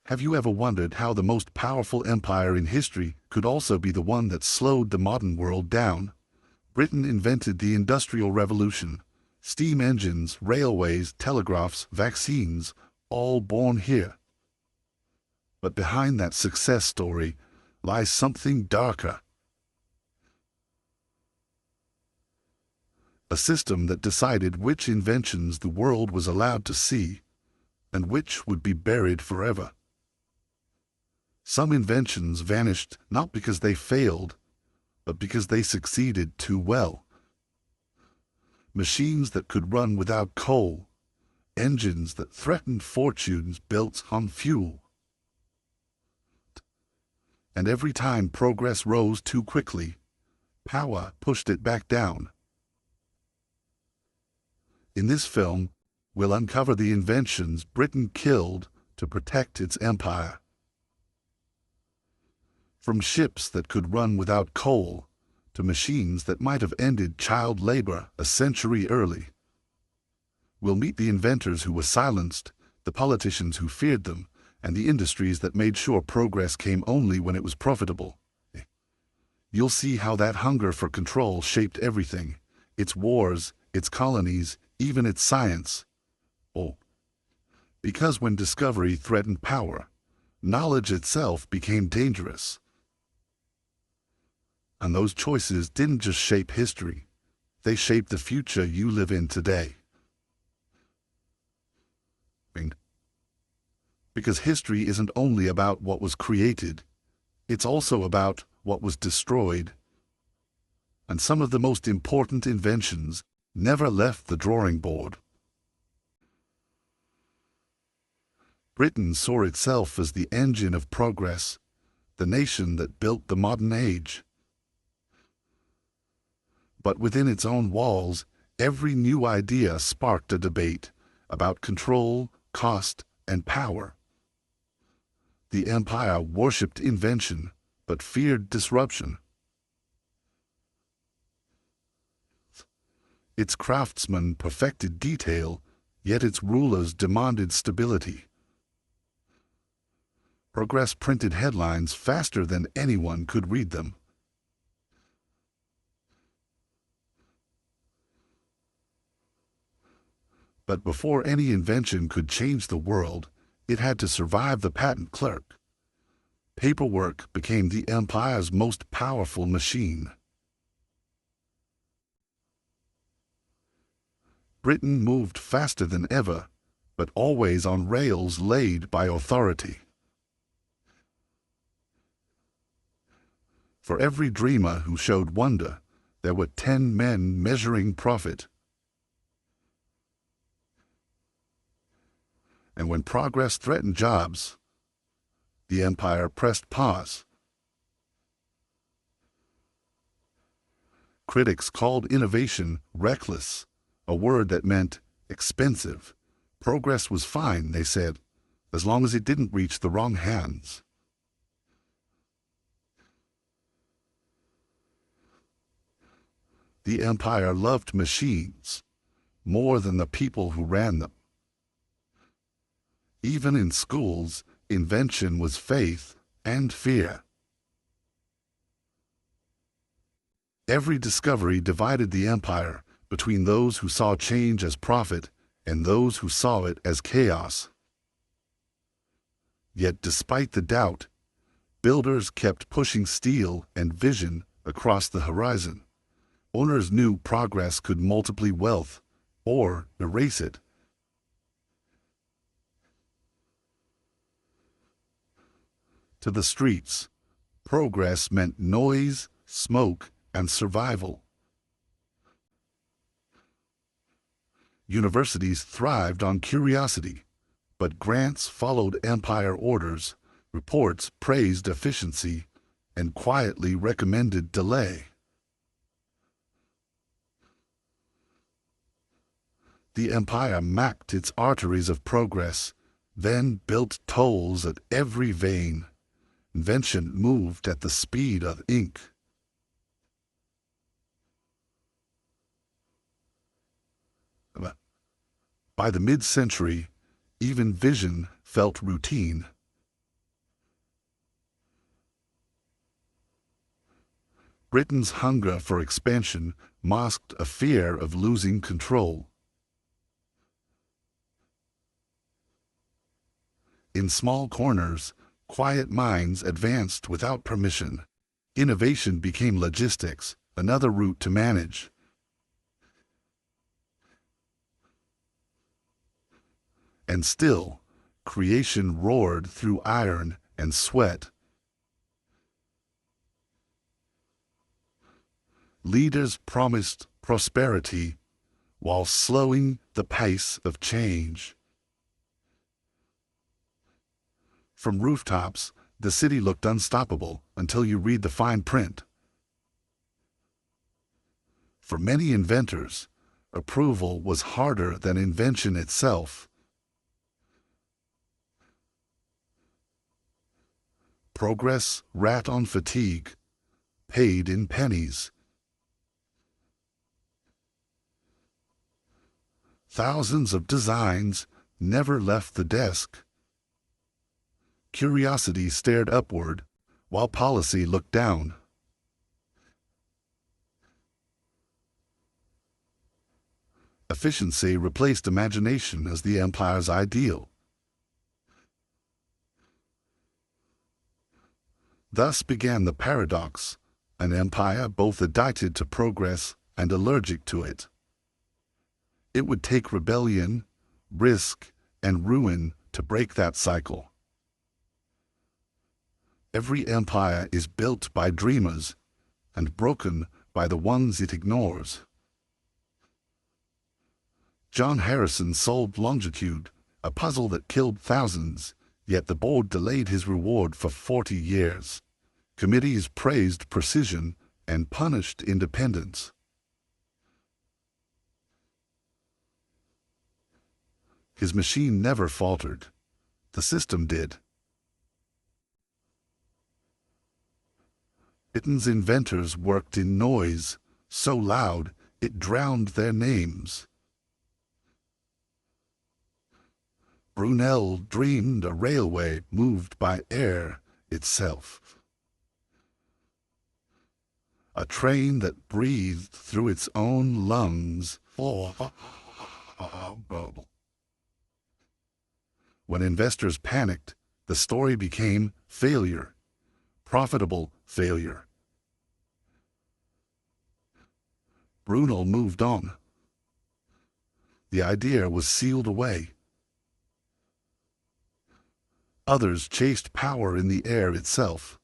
Have you ever wondered how the most powerful empire in history could also be the one that slowed the modern world down? Britain invented the Industrial Revolution. Steam engines, railways, telegraphs, vaccines, all born here. But behind that success story lies something darker. A system that decided which inventions the world was allowed to see and which would be buried forever. Some inventions vanished not because they failed, but because they succeeded too well. Machines that could run without coal, engines that threatened fortunes built on fuel. And every time progress rose too quickly, power pushed it back down. In this film, we'll uncover the inventions Britain killed to protect its empire. From ships that could run without coal to machines that might have ended child labor a century early. We'll meet the inventors who were silenced, the politicians who feared them, and the industries that made sure progress came only when it was profitable. You'll see how that hunger for control shaped everything, its wars, its colonies, even its science. Oh, because when discovery threatened power, knowledge itself became dangerous. And those choices didn't just shape history, they shaped the future you live in today. Because history isn't only about what was created, it's also about what was destroyed. And some of the most important inventions never left the drawing board. Britain saw itself as the engine of progress, the nation that built the modern age. But within its own walls, every new idea sparked a debate about control, cost, and power. The empire worshipped invention, but feared disruption. Its craftsmen perfected detail, yet its rulers demanded stability. Progress printed headlines faster than anyone could read them. But before any invention could change the world, it had to survive the patent clerk. Paperwork became the empire's most powerful machine. Britain moved faster than ever, but always on rails laid by authority. For every dreamer who showed wonder, there were 10 men measuring profit. And when progress threatened jobs, the empire pressed pause. Critics called innovation reckless, a word that meant expensive. Progress was fine, they said, as long as it didn't reach the wrong hands. The empire loved machines more than the people who ran them. Even in schools, invention was faith and fear. Every discovery divided the empire between those who saw change as profit and those who saw it as chaos. Yet despite the doubt, builders kept pushing steel and vision across the horizon. Owners knew progress could multiply wealth or erase it. To the streets, progress meant noise, smoke, and survival. Universities thrived on curiosity, but grants followed empire orders, reports praised efficiency, and quietly recommended delay. The empire mapped its arteries of progress, then built tolls at every vein. Invention moved at the speed of ink. By the mid-century, even vision felt routine. Britain's hunger for expansion masked a fear of losing control. In small corners, quiet minds advanced without permission. Innovation became logistics, another route to manage. And still, creation roared through iron and sweat. Leaders promised prosperity while slowing the pace of change. From rooftops, the city looked unstoppable until you read the fine print. For many inventors, approval was harder than invention itself. Progress rat on fatigue, paid in pennies. Thousands of designs never left the desk. Curiosity stared upward, while policy looked down. Efficiency replaced imagination as the empire's ideal. Thus began the paradox, an empire both addicted to progress and allergic to it. It would take rebellion, risk, and ruin to break that cycle. Every empire is built by dreamers and broken by the ones it ignores. John Harrison solved longitude, a puzzle that killed thousands, yet the board delayed his reward for 40 years. Committees praised precision and punished independence. His machine never faltered. The system did. Britain's inventors worked in noise, so loud it drowned their names. Brunel dreamed a railway moved by air itself. A train that breathed through its own lungs. When investors panicked, the story became failure, profitable failure. Brunel moved on. The idea was sealed away. Others chased power in the air itself,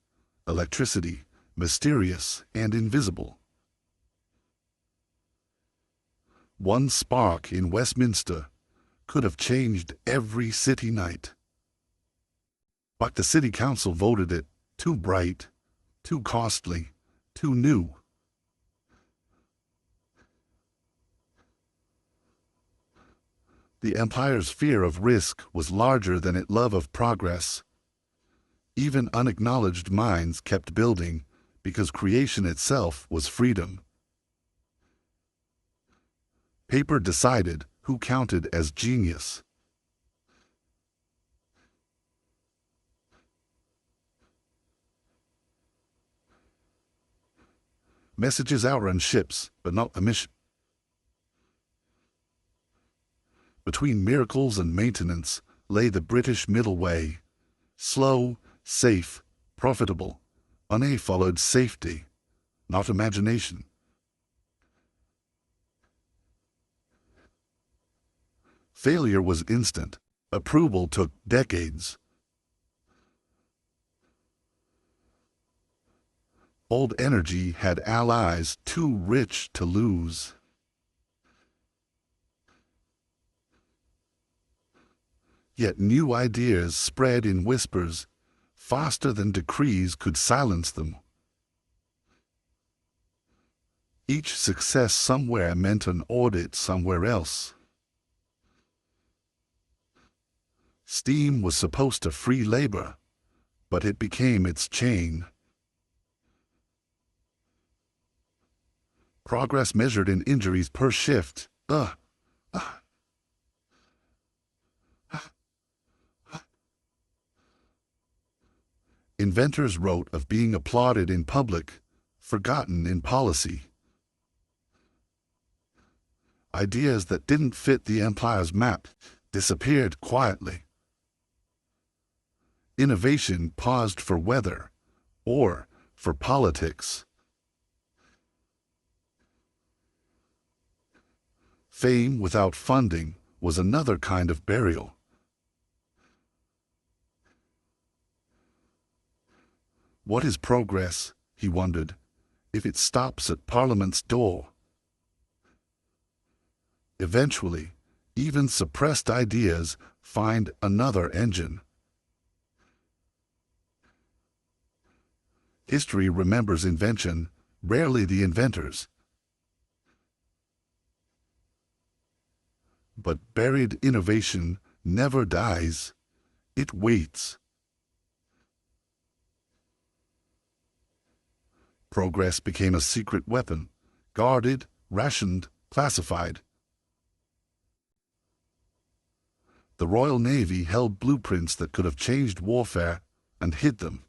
electricity, mysterious and invisible. One spark in Westminster could have changed every city night. But the city council voted it too bright, too costly, too new. The empire's fear of risk was larger than its love of progress. Even unacknowledged minds kept building because creation itself was freedom. Paper decided who counted as genius. Messages outrun ships, but not the mission. Between miracles and maintenance lay the British middle way. Slow, safe, profitable. Money followed safety, not imagination. Failure was instant. Approval took decades. Old energy had allies too rich to lose. Yet new ideas spread in whispers, faster than decrees could silence them. Each success somewhere meant an audit somewhere else. Steam was supposed to free labor, but it became its chain. Progress measured in injuries per shift. Inventors wrote of being applauded in public, forgotten in policy. Ideas that didn't fit the empire's map disappeared quietly. Innovation paused for weather or for politics. Fame without funding was another kind of burial. What is progress, he wondered, if it stops at Parliament's door? Eventually, even suppressed ideas find another engine. History remembers invention, rarely the inventors. But buried innovation never dies. It waits. Progress became a secret weapon, guarded, rationed, classified. The Royal Navy held blueprints that could have changed warfare and hid them.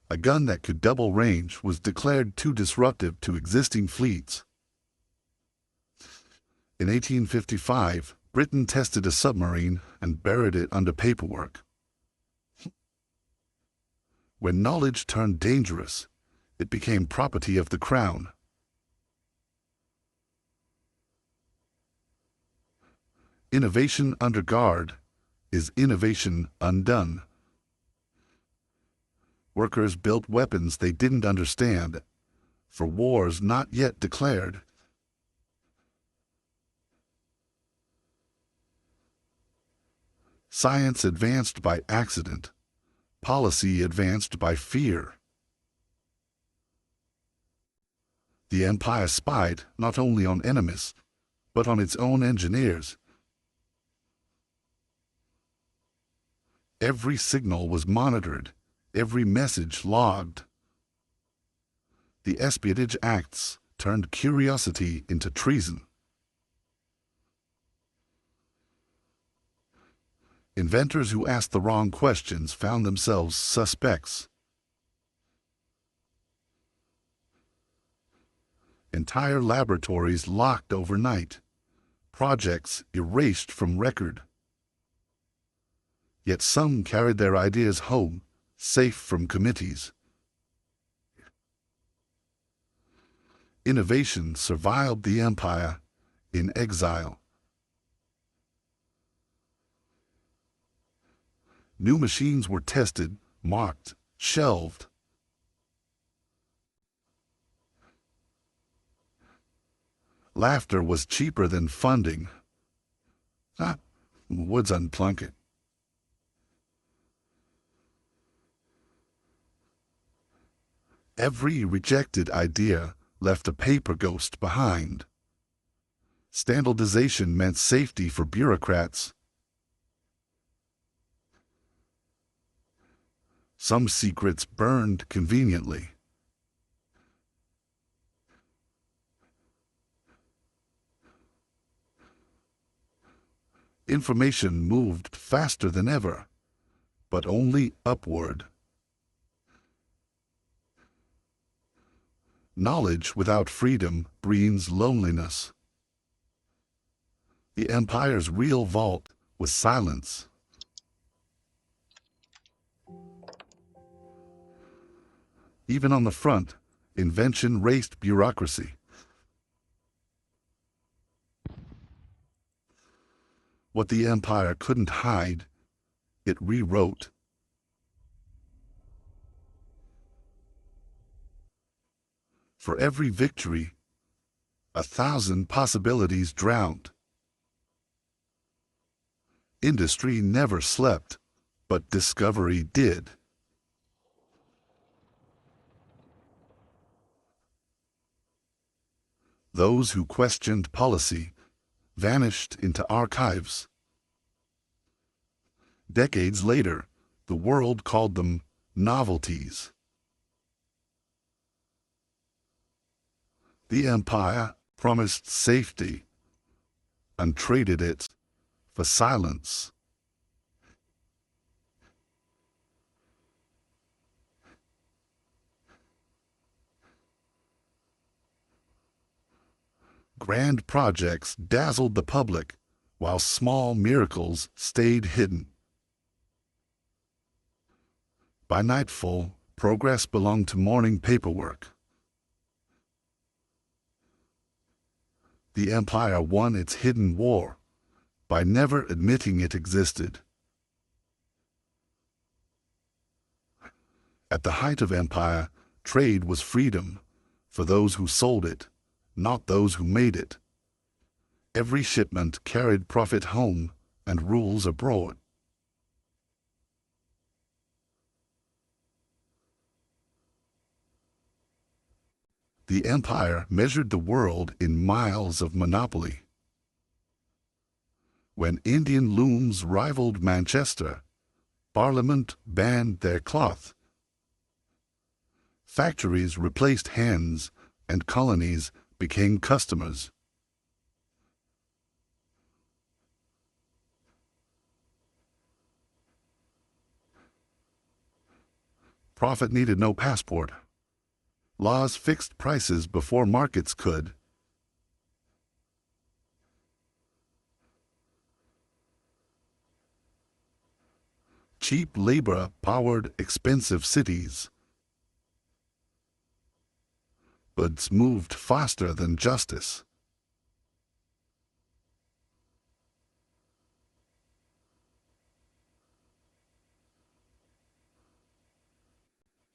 A gun that could double range was declared too disruptive to existing fleets. In 1855, Britain tested a submarine and buried it under paperwork. When knowledge turned dangerous, it became property of the Crown. Innovation under guard is innovation undone. Workers built weapons they didn't understand, for wars not yet declared. Science advanced by accident. Policy advanced by fear. The empire spied not only on enemies, but on its own engineers. Every signal was monitored, every message logged. The Espionage Acts turned curiosity into treason. Inventors who asked the wrong questions found themselves suspects. Entire laboratories locked overnight, projects erased from record. Yet some carried their ideas home, safe from committees. Innovation survived the empire in exile. New machines were tested, marked, shelved. Laughter was cheaper than funding. Woods unplunk it. Every rejected idea left a paper ghost behind. Standardization meant safety for bureaucrats. Some secrets burned conveniently. Information moved faster than ever, but only upward. Knowledge without freedom breeds loneliness. The empire's real vault was silence. Even on the front, invention raced bureaucracy. What the empire couldn't hide, it rewrote. For every victory, 1,000 possibilities drowned. Industry never slept, but discovery did. Those who questioned policy vanished into archives. Decades later, the world called them novelties. The empire promised safety and traded it for silence. Grand projects dazzled the public, while small miracles stayed hidden. By nightfall, progress belonged to morning paperwork. The empire won its hidden war by never admitting it existed. At the height of empire, trade was freedom for those who sold it, not those who made it. Every shipment carried profit home and rules abroad. The empire measured the world in miles of monopoly. When Indian looms rivaled Manchester, Parliament banned their cloth. Factories replaced hands, and colonies became customers. Profit needed no passport. Laws fixed prices before markets could. Cheap labor powered expensive cities. Goods moved faster than justice.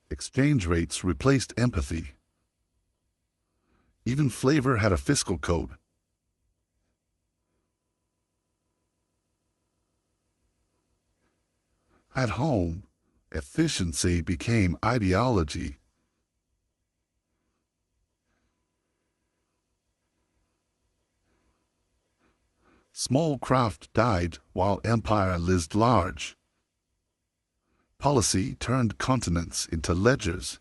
Exchange rates replaced empathy. Even flavor had a fiscal code. At home, efficiency became ideology. Small craft died while empire lived large. Policy turned continents into ledgers.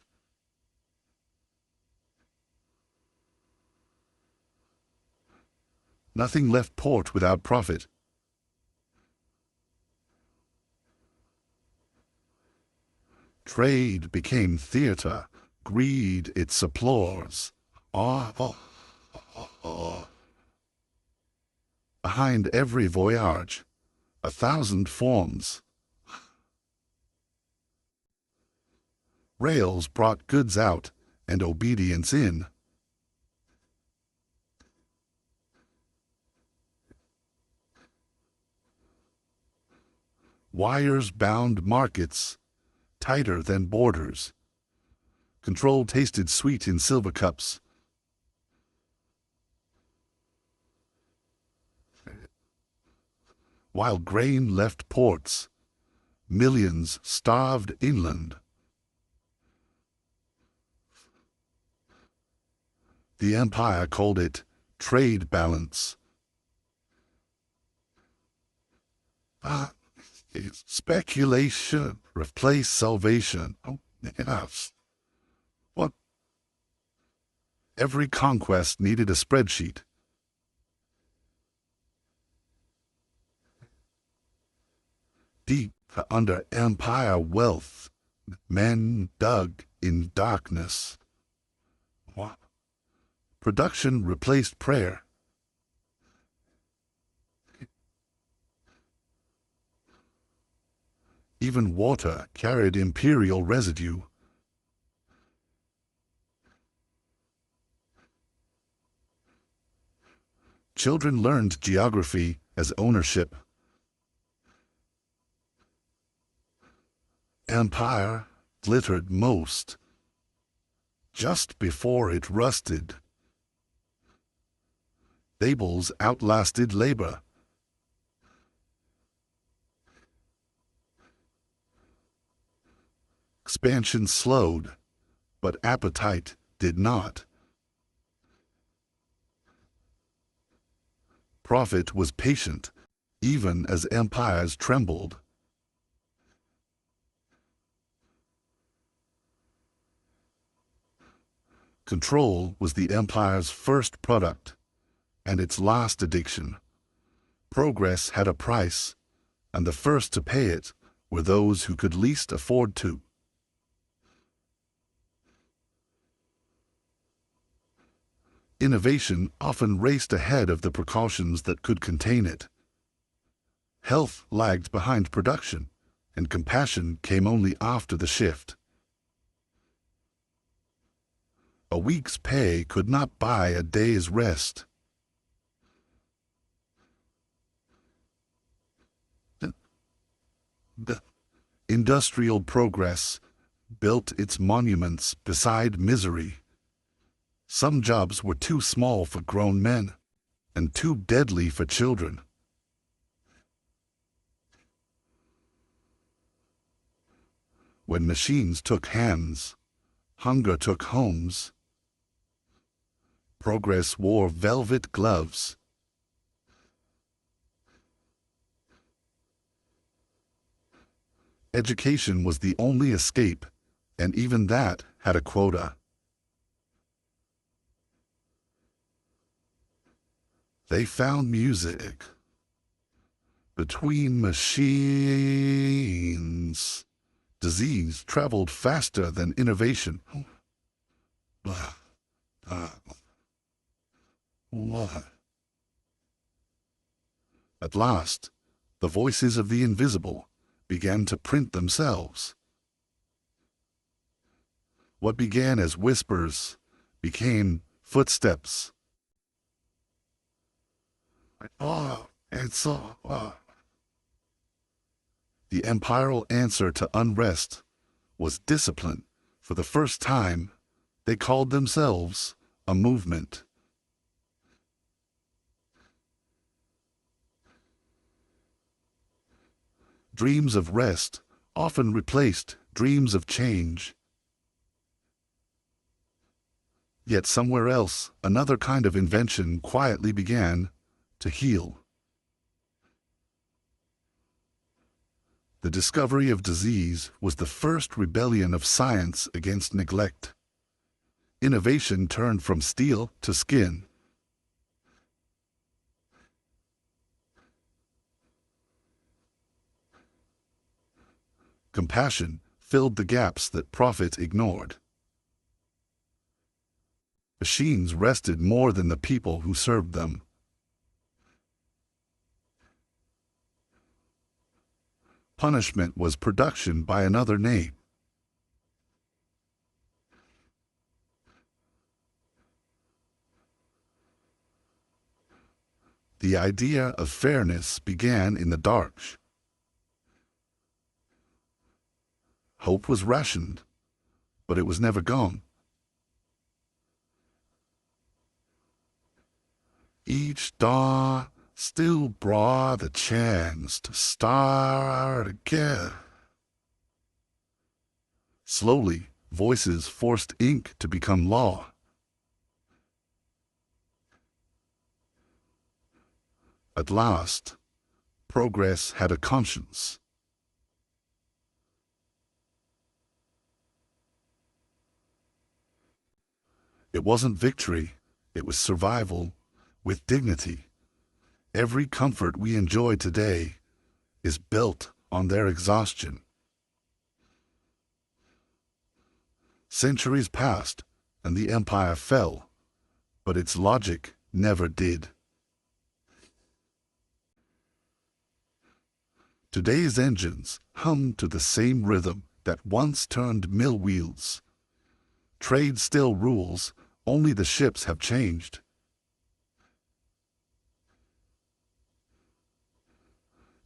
Nothing left port without profit. Trade became theater, greed its applause. Behind every voyage, 1,000 forms. Rails brought goods out and obedience in. Wires bound markets tighter than borders. Control tasted sweet in silver cups. While grain left ports, millions starved inland. The empire called it trade balance. Speculation replaced salvation. Oh, yes. What? Every conquest needed a spreadsheet. Deep under empire wealth, men dug in darkness. What? Production replaced prayer. Even water carried imperial residue. Children learned geography as ownership. Empire glittered most just before it rusted. Labels outlasted labor. Expansion slowed, but appetite did not. Profit was patient, even as empires trembled. Control was the empire's first product, and its last addiction. Progress had a price, and the first to pay it were those who could least afford to. Innovation often raced ahead of the precautions that could contain it. Health lagged behind production, and compassion came only after the shift. A week's pay could not buy a day's rest. The industrial progress built its monuments beside misery. Some jobs were too small for grown men and too deadly for children. When machines took hands, hunger took homes. Progress wore velvet gloves. Education was the only escape, and even that had a quota. They found music between machines. Disease traveled faster than innovation. At last, the voices of the invisible began to print themselves. What began as whispers became footsteps. The imperial answer to unrest was discipline. For the first time, they called themselves a movement. Dreams of rest often replaced dreams of change. Yet somewhere else, another kind of invention quietly began to heal. The discovery of disease was the first rebellion of science against neglect. Innovation turned from steel to skin. Compassion filled the gaps that profit ignored. Machines rested more than the people who served them. Punishment was production by another name. The idea of fairness began in the dark. Hope was rationed, but it was never gone. Each dawn still brought the chance to start again. Slowly, voices forced ink to become law. At last, progress had a conscience. It wasn't victory, it was survival with dignity. Every comfort we enjoy today is built on their exhaustion. Centuries passed and the empire fell, but its logic never did. Today's engines hum to the same rhythm that once turned mill wheels. Trade still rules, only the ships have changed.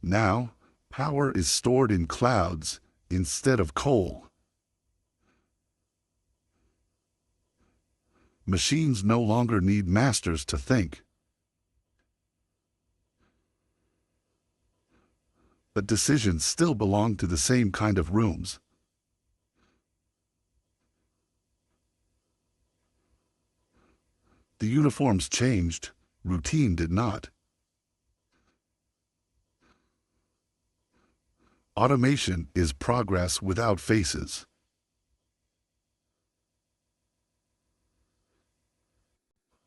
Now, power is stored in clouds instead of coal. Machines no longer need masters to think. But decisions still belong to the same kind of rooms. The uniforms changed, routine did not. Automation is progress without faces.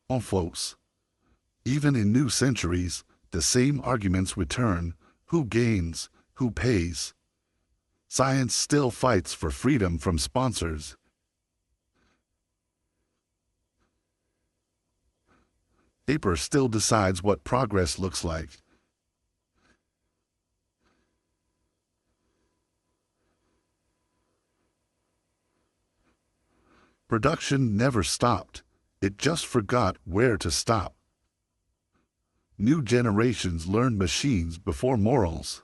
En face. Even in new centuries, the same arguments return. Who gains? Who pays? Science still fights for freedom from sponsors. Paper still decides what progress looks like. Production never stopped. It just forgot where to stop. New generations learned machines before morals.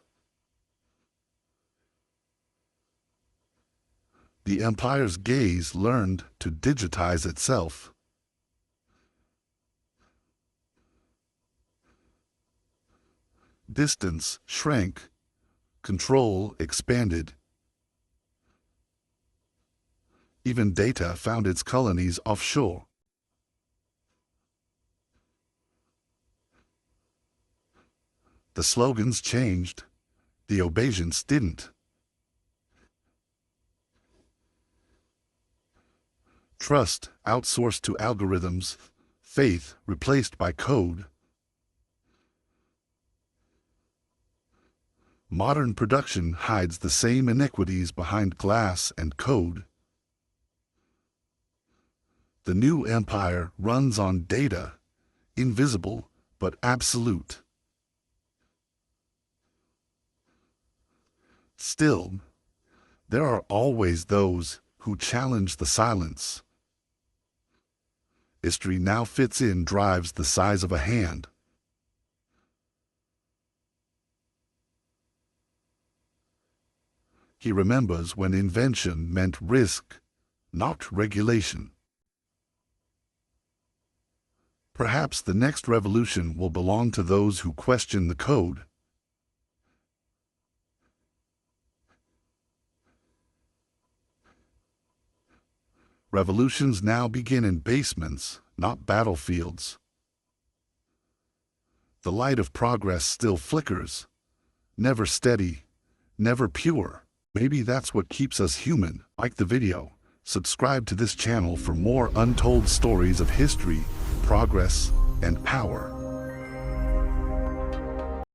The empire's gaze learned to digitize itself. Distance shrank. Control expanded. Even data found its colonies offshore. The slogans changed. The obeisance didn't. Trust outsourced to algorithms. Faith replaced by code. Modern production hides the same inequities behind glass and code. The new empire runs on data, invisible but absolute. Still, there are always those who challenge the silence. History now fits in drives the size of a hand. He remembers when invention meant risk, not regulation. Perhaps the next revolution will belong to those who question the code. Revolutions now begin in basements, not battlefields. The light of progress still flickers, never steady, never pure. Maybe that's what keeps us human. Like the video, subscribe to this channel for more untold stories of history, progress, and power.